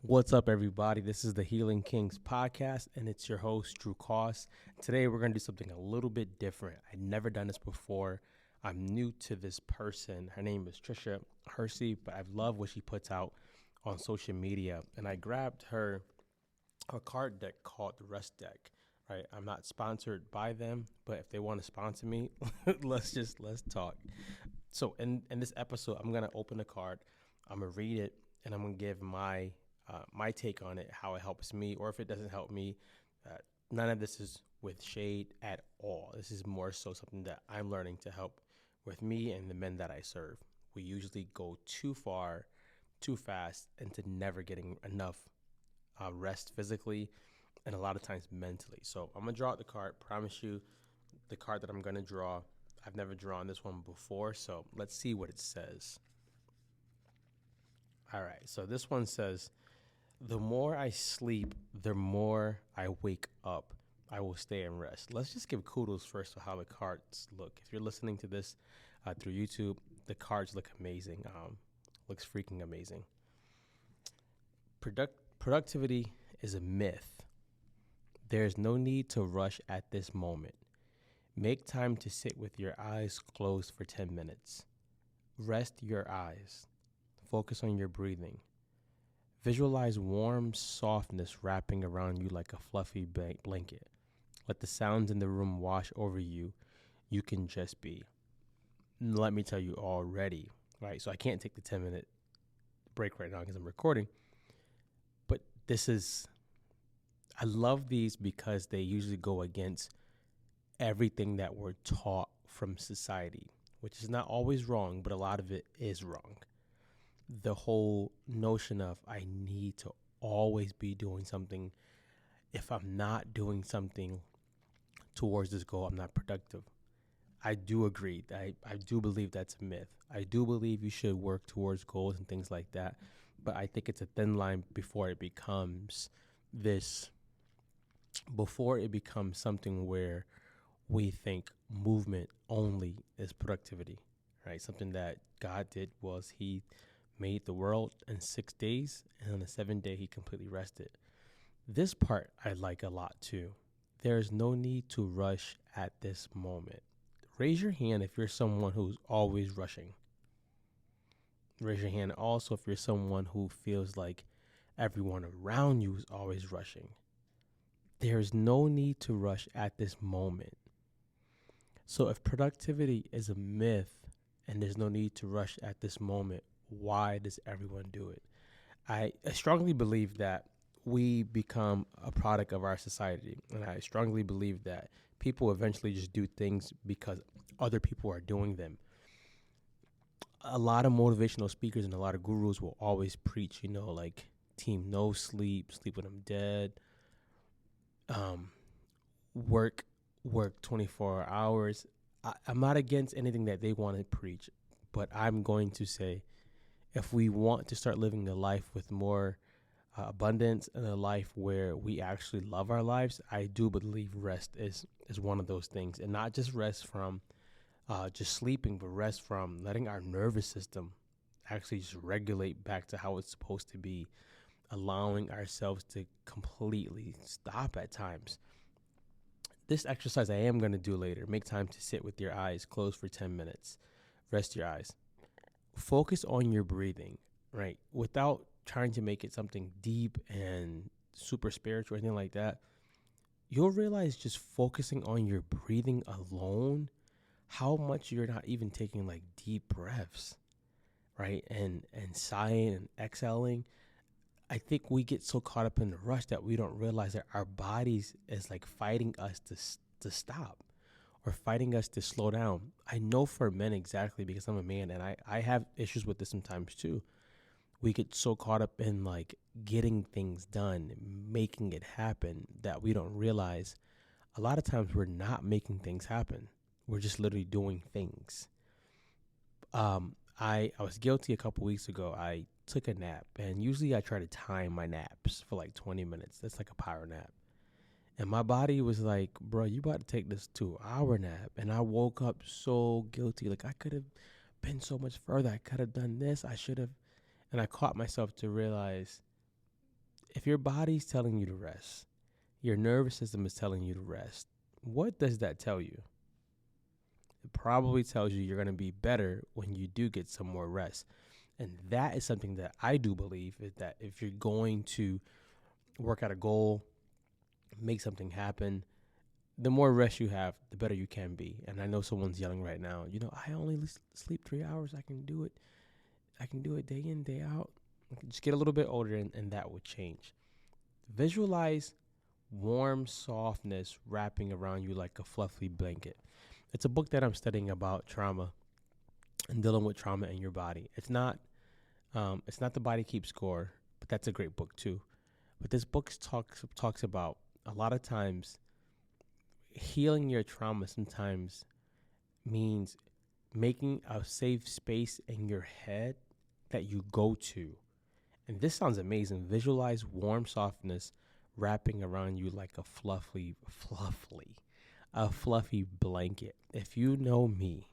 What's up, everybody? This is the Healing Kings podcast, and it's your host, Drew Koss. Today, we're going to do something a little bit different. I've never done this before. I'm new to this person. Her name is Trisha Hersey, but I love what she puts out on social media. And I grabbed her a card deck called the Rest Deck. Right? I'm not sponsored by them, but if they want to sponsor me, let's talk. So in this episode, I'm gonna open the card, I'm gonna read it, and I'm gonna give my take on it, how it helps me, or if it doesn't help me. Uh, None of this is with shade at all. This is more so something that I'm learning to help with me and the men that I serve. We usually go too far, too fast, into never getting enough rest physically, and a lot of times mentally. So I'm gonna draw out the card. Promise you, the card that I'm gonna draw, I've never drawn this one before, so let's see what it says. All right, so this one says, the more I sleep, the more I wake up. I will stay and rest. Let's just give kudos first to how the cards look. If you're listening to this through YouTube, the cards look amazing. Looks freaking amazing. Productivity is a myth. There's no need to rush at this moment. Make time to sit with your eyes closed for 10 minutes. Rest your eyes. Focus on your breathing. Visualize warm softness wrapping around you like a fluffy blanket. Let the sounds in the room wash over you. You can just be. Let me tell you already, right? So I can't take the 10-minute break right now because I'm recording. But I love these because they usually go against everything that we're taught from society, which is not always wrong, but a lot of it is wrong. The whole notion of I need to always be doing something. If I'm not doing something towards this goal, I'm not productive. I do agree. I do believe that's a myth. I do believe you should work towards goals and things like that. But I think it's a thin line before it becomes something where we think movement only is productivity, right? Something that God did was he made the world in 6 days, and on the 7th day, he completely rested. This part I like a lot too. There's no need to rush at this moment. Raise your hand if you're someone who's always rushing. Raise your hand also if you're someone who feels like everyone around you is always rushing. There's no need to rush at this moment. So if productivity is a myth and there's no need to rush at this moment, why does everyone do it? I strongly believe that we become a product of our society. And I strongly believe that people eventually just do things because other people are doing them. A lot of motivational speakers and a lot of gurus will always preach, like team no sleep, sleep when I'm dead, work 24 hours. I'm not against anything that they want to preach, but I'm going to say, if we want to start living a life with more abundance and a life where we actually love our lives, I do believe rest is one of those things. And not just rest from just sleeping, but rest from letting our nervous system actually just regulate back to how it's supposed to be, allowing ourselves to completely stop at times. This exercise I am going to do later. Make time to sit with your eyes closed for 10 minutes. Rest your eyes. Focus on your breathing, right? Without trying to make it something deep and super spiritual or anything like that. You'll realize just focusing on your breathing alone, how much you're not even taking like deep breaths, right? And sighing and exhaling. I think we get so caught up in the rush that we don't realize that our bodies is like fighting us to stop, or fighting us to slow down. I know for men exactly, because I'm a man and I have issues with this sometimes too. We get so caught up in like getting things done, making it happen, that we don't realize a lot of times we're not making things happen. We're just literally doing things. I was guilty a couple weeks ago. I took a nap, and usually I try to time my naps for like 20 minutes. That's like a power nap. And my body was like, bro, you about to take this 2-hour nap. And I woke up so guilty. Like, I could have been so much further. I could have done this. I should have. And I caught myself to realize If your body's telling you to rest, your nervous system is telling you to rest, what does that tell you? It probably tells you you're going to be better when you do get some more rest. And that is something that I do believe, is that if you're going to work out a goal, make something happen, the more rest you have, the better you can be. And I know someone's yelling right now, I only sleep 3 hours. I can do it. I can do it day in, day out. Just get a little bit older and that would change. Visualize warm softness wrapping around you like a fluffy blanket. It's a book that I'm studying about trauma and dealing with trauma in your body. It's not The Body Keeps Score, but that's a great book too. But this book talks about a lot of times healing your trauma sometimes means making a safe space in your head that you go to. And this sounds amazing. Visualize warm softness wrapping around you like a fluffy blanket. If you know me,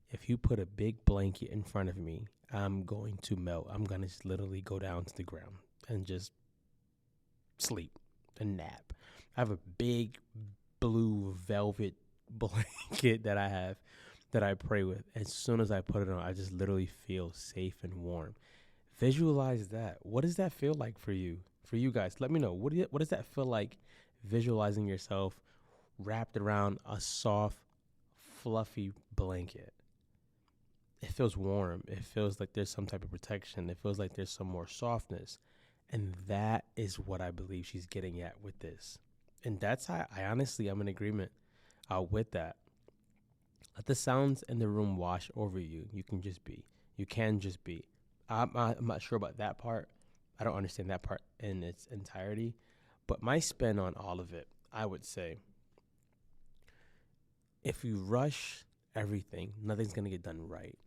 if you put a big blanket in front of me, I'm going to melt. I'm going to just literally go down to the ground and just sleep and nap. I have a big blue velvet blanket that I pray with. As soon as I put it on, I just literally feel safe and warm. Visualize that. What does that feel like for you? For you guys, let me know. What does that feel like, visualizing yourself wrapped around a soft, fluffy blanket? It feels warm. It feels like there's some type of protection. It feels like there's some more softness. And that is what I believe she's getting at with this. And that's how I'm in agreement with that. Let the sounds in the room wash over you. You can just be. I'm not sure about that part. I don't understand that part in its entirety. But my spin on all of it, I would say, if you rush everything, nothing's going to get done right.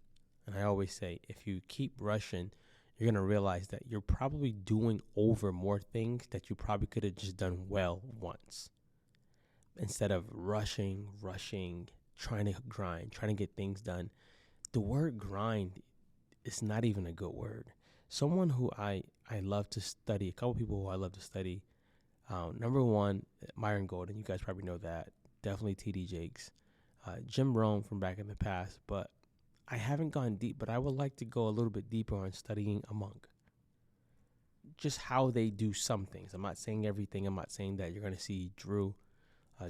And I always say, if you keep rushing, you're going to realize that you're probably doing over more things that you probably could have just done well once. Instead of rushing, trying to grind, trying to get things done. The word grind is not even a good word. Someone who I love to study, a couple people who I love to study. Number one, Myron Golden. You guys probably know that. Definitely T.D. Jakes. Jim Rohn from back in the past. But I haven't gone deep, but I would like to go a little bit deeper on studying a monk. Just how they do some things. I'm not saying everything. I'm not saying that you're going to see Drew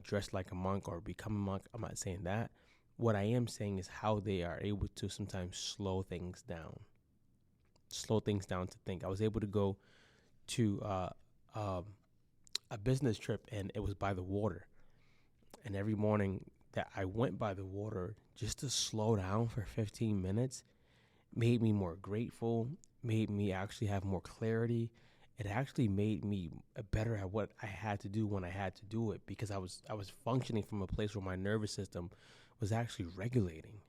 dressed like a monk or become a monk. I'm not saying that. What I am saying is how they are able to sometimes slow things down to think. I was able to go to a business trip, and it was by the water. And every morning that I went by the water, just to slow down for 15 minutes, made me more grateful, made me actually have more clarity. It actually made me better at what I had to do when I had to do it, because I was functioning from a place where my nervous system was actually regulating.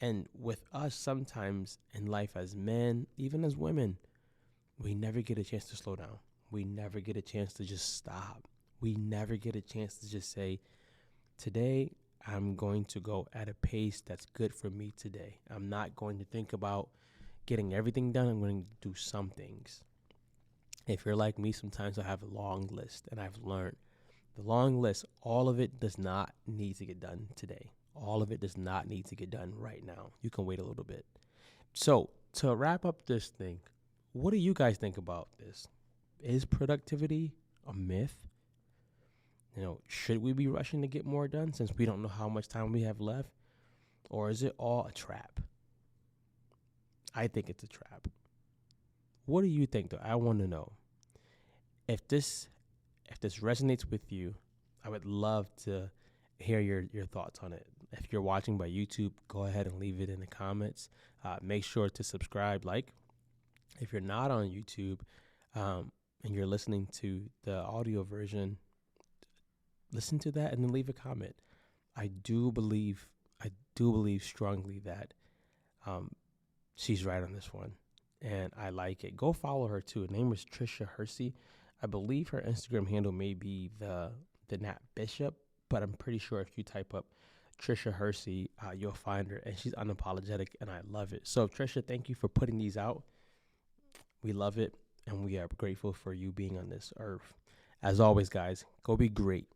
And with us, sometimes in life as men, even as women, we never get a chance to slow down. We never get a chance to just stop. We never get a chance to just say, today, I'm going to go at a pace that's good for me today. I'm not going to think about getting everything done. I'm going to do some things. If you're like me, sometimes I have a long list, and I've learned the long list, all of it does not need to get done today. All of it does not need to get done right now. You can wait a little bit. So to wrap up this thing, what do you guys think about this? Is productivity a myth? Should we be rushing to get more done since we don't know how much time we have left? Or is it all a trap? I think it's a trap. What do you think, though? I want to know. If this resonates with you, I would love to hear your thoughts on it. If you're watching by YouTube, go ahead and leave it in the comments. Make sure to subscribe, like. If you're not on YouTube and you're listening to the audio version, listen to that and then leave a comment. I do believe strongly that she's right on this one, and I like it. Go follow her too. Her name is Trisha Hersey. I believe her Instagram handle may be the Nat Bishop, but I'm pretty sure if you type up Trisha Hersey, you'll find her, and she's unapologetic, and I love it. So Trisha, thank you for putting these out. We love it. and we are grateful for you being on this earth. As always, guys, go be great.